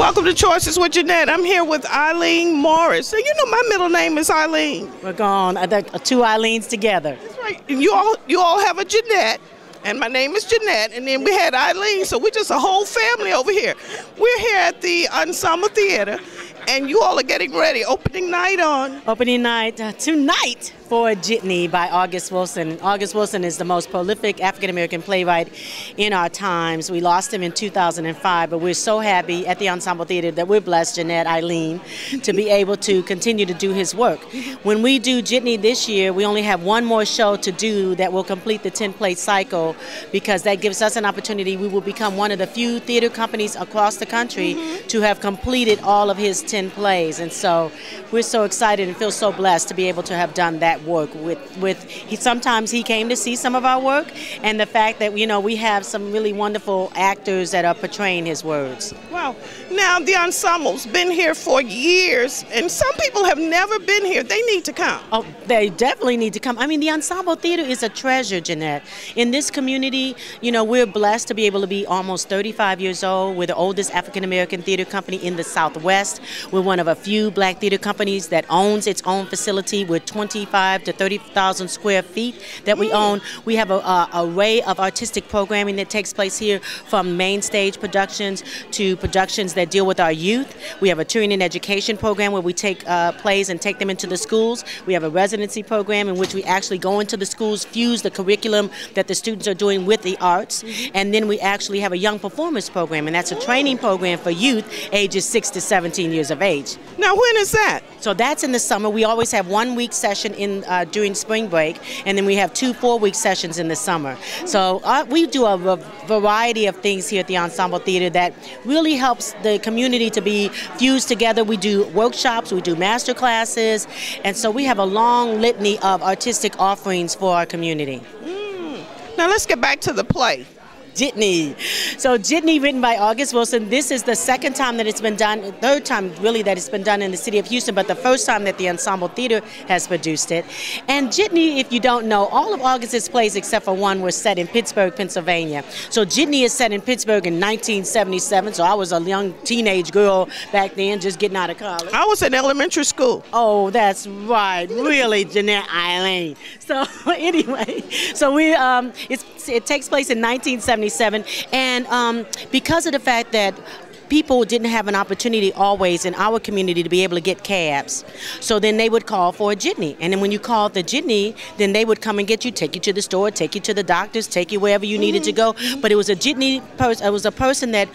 Welcome to Choices with Jeanette. I'm here with Eileen Morris. So you know my middle name is Eileen. We're going two Eileens together. That's right. And you all have a Jeanette, and my name is Jeanette, and then we had Eileen, so we're just a whole family over here. We're here at the Ensemble Theater, and you all are getting ready. Opening night on? Opening night tonight for Jitney by August Wilson. August Wilson is the most prolific African-American playwright in our times. We lost him in 2005, but we're so happy at the Ensemble Theater that we're blessed, Jeanette, Eileen, to be able to continue to do his work. When we do Jitney this year, we only have one more show to do that will complete the 10-play cycle, because that gives us an opportunity. We will become one of the few theater companies across the country to have completed all of his 10 plays. And so we're so excited and feel so blessed to be able to have done that work sometimes he came to see some of our work, and the fact that we have some really wonderful actors that are portraying his words. Wow. Now the ensemble's been here for years, and some people have never been here. They need to come. Oh, they definitely need to come. I mean, the Ensemble Theater is a treasure, Jeanette. In this community, we're blessed to be able to be almost 35 years old. We're the oldest African-American theater company in the Southwest. We're one of a few black theater companies that owns its own facility with 25 to 30,000 square feet that we own. We have an array of artistic programming that takes place here, from main stage productions to productions that deal with our youth. We have a touring and education program where we take plays and take them into the schools. We have a residency program in which we actually go into the schools, fuse the curriculum that the students are doing with the arts, and then we actually have a young performance program, and that's a training program for youth ages 6 to 17 years of age. Now, when is that? So that's in the summer. We always have 1 week session during spring break, and then we have 2 4-week sessions in the summer. So we do a variety of things here at the Ensemble Theater that really helps the community to be fused together. We do workshops, we do master classes, and so we have a long litany of artistic offerings for our community. Now let's get back to the play. Jitney. So Jitney, written by August Wilson. This is the second time that it's been done, third time really that it's been done in the city of Houston, but the first time that the Ensemble Theater has produced it. And Jitney, if you don't know, all of August's plays except for one were set in Pittsburgh, Pennsylvania. So Jitney is set in Pittsburgh in 1977, so I was a young teenage girl back then, just getting out of college. I was in elementary school. Oh, that's right. Really, Jeanette, Eileen. So anyway, so it takes place in 1977. And because of the fact that people didn't have an opportunity always in our community to be able to get cabs, so then they would call for a jitney. And then when you called the jitney, then they would come and get you, take you to the store, take you to the doctors, take you wherever you needed to go. But it was a jitney person. It was a person that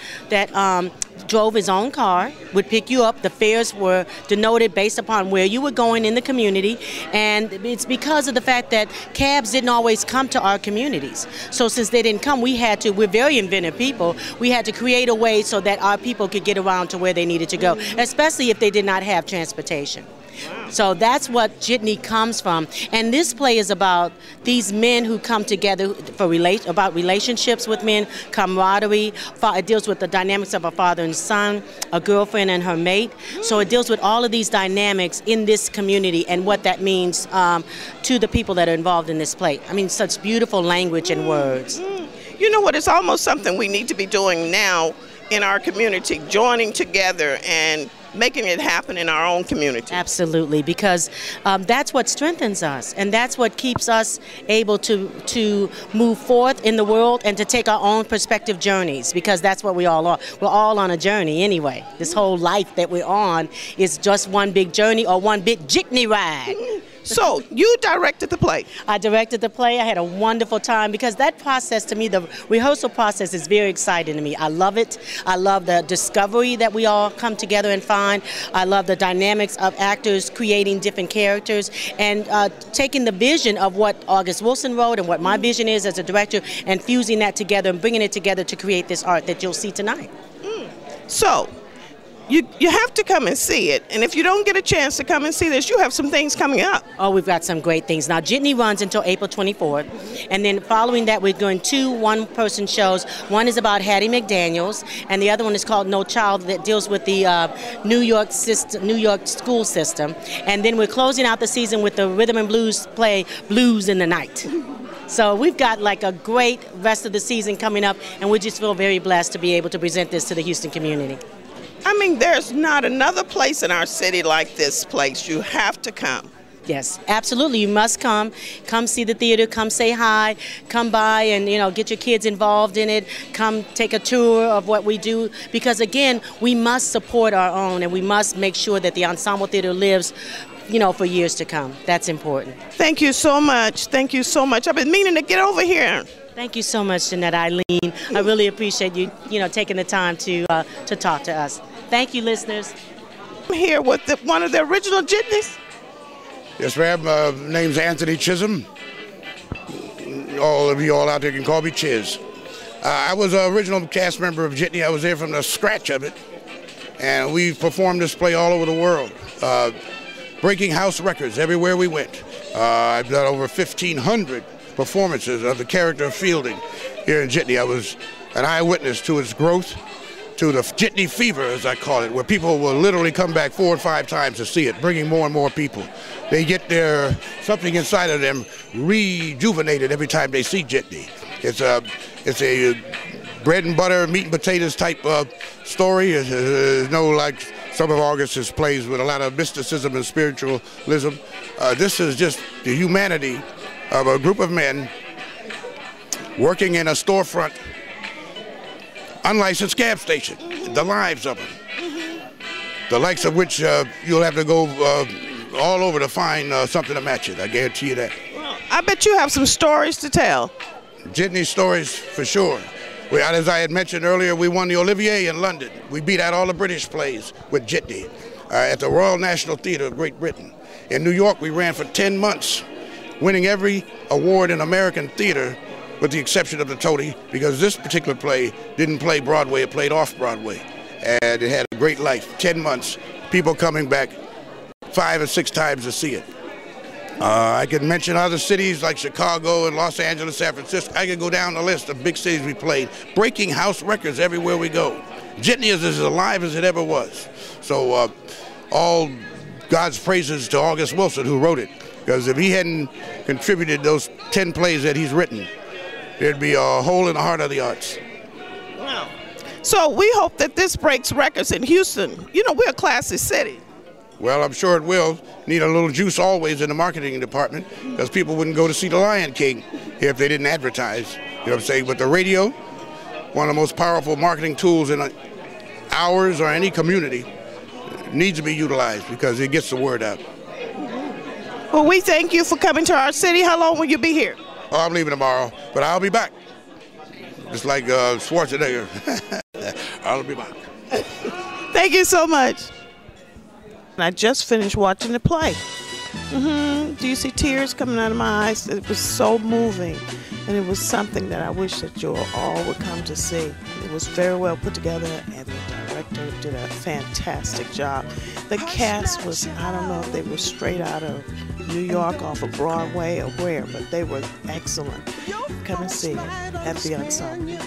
drove his own car, would pick you up. The fares were denoted based upon where you were going in the community, and it's because of the fact that cabs didn't always come to our communities. So since they didn't come, we're very inventive people. We had to create a way so that our people could get around to where they needed to go, especially if they did not have transportation. So that's what Jitney comes from. And this play is about these men who come together about relationships with men, camaraderie. It deals with the dynamics of a father and son, a girlfriend and her mate. So it deals with all of these dynamics in this community and what that means to the people that are involved in this play. I mean, such beautiful language and words. You know what? It's almost something we need to be doing now in our community, joining together and making it happen in our own community. Absolutely, because that's what strengthens us, and that's what keeps us able to move forth in the world and to take our own perspective journeys, because that's what we all are. We're all on a journey anyway. This whole life that we're on is just one big journey or one big jitney ride. So you directed the play. I directed the play. I had a wonderful time, because that process, to me, the rehearsal process is very exciting to me. I love it. I love the discovery that we all come together and find. I love the dynamics of actors creating different characters and taking the vision of what August Wilson wrote and what my vision is as a director and fusing that together and bringing it together to create this art that you'll see tonight. So you have to come and see it, and if you don't get a chance to come and see this, you have some things coming up. Oh, we've got some great things. Now, Jitney runs until April 24th, and then following that, we're doing 2 one-person shows. One is about Hattie McDaniels, and the other one is called No Child, that deals with the New York school system. And then we're closing out the season with the rhythm and blues play, Blues in the Night. So we've got like a great rest of the season coming up, and we just feel very blessed to be able to present this to the Houston community. I mean, there's not another place in our city like this place. You have to come. Yes, absolutely. You must come. Come see the theater. Come say hi. Come by and, get your kids involved in it. Come take a tour of what we do. Because, again, we must support our own, and we must make sure that the Ensemble Theater lives, for years to come. That's important. Thank you so much. Thank you so much. I've been meaning to get over here. Thank you so much, Jeanette, Eileen. I really appreciate you, taking the time to talk to us. Thank you, listeners. I'm here with one of the original Jitneys. Yes, ma'am. Name's Anthony Chisholm. All of you all out there can call me Chiz. I was an original cast member of Jitney. I was there from the scratch of it. And we performed this play all over the world, breaking house records everywhere we went. I've done over 1,500 performances of the character of Fielding here in Jitney. I was an eyewitness to its growth, to the Jitney fever, as I call it, where people will literally come back 4 or 5 times to see it, bringing more and more people. They get something inside of them rejuvenated every time they see Jitney. It's a bread and butter, meat and potatoes type story. It's no like some of August's plays with a lot of mysticism and spiritualism. This is just the humanity of a group of men working in a storefront, unlicensed gas station, the lives of them, the likes of which you'll have to go all over to find something to match it. I guarantee you that. Well, I bet you have some stories to tell. Jitney stories for sure. As I had mentioned earlier, we won the Olivier in London. We beat out all the British plays with Jitney at the Royal National Theatre of Great Britain. In New York, we ran for 10 months, winning every award in American theater with the exception of the Tony, because this particular play didn't play Broadway, it played off-Broadway. And it had a great life, 10 months, people coming back 5 or 6 times to see it. I could mention other cities like Chicago and Los Angeles, San Francisco. I could go down the list of big cities we played, breaking house records everywhere we go. Jitney is as alive as it ever was. So all God's praises to August Wilson, who wrote it, because if he hadn't contributed those 10 plays that he's written, there'd be a hole in the heart of the arts. Wow. So we hope that this breaks records in Houston. We're a classy city. Well, I'm sure it will. Need a little juice always in the marketing department, because people wouldn't go to see The Lion King if they didn't advertise. You know what I'm saying? But the radio, one of the most powerful marketing tools in ours or any community, needs to be utilized because it gets the word out. Well, we thank you for coming to our city. How long will you be here? Oh, I'm leaving tomorrow, but I'll be back. Just like Schwarzenegger. I'll be back. Thank you so much. I just finished watching the play. Do you see tears coming out of my eyes? It was so moving, and it was something that I wish that you all would come to see. It was very well put together, and the director did a fantastic job. The cast was, I don't know if they were straight out of New York off of Broadway or where, but they were excellent. Come and see it at the Ensemble.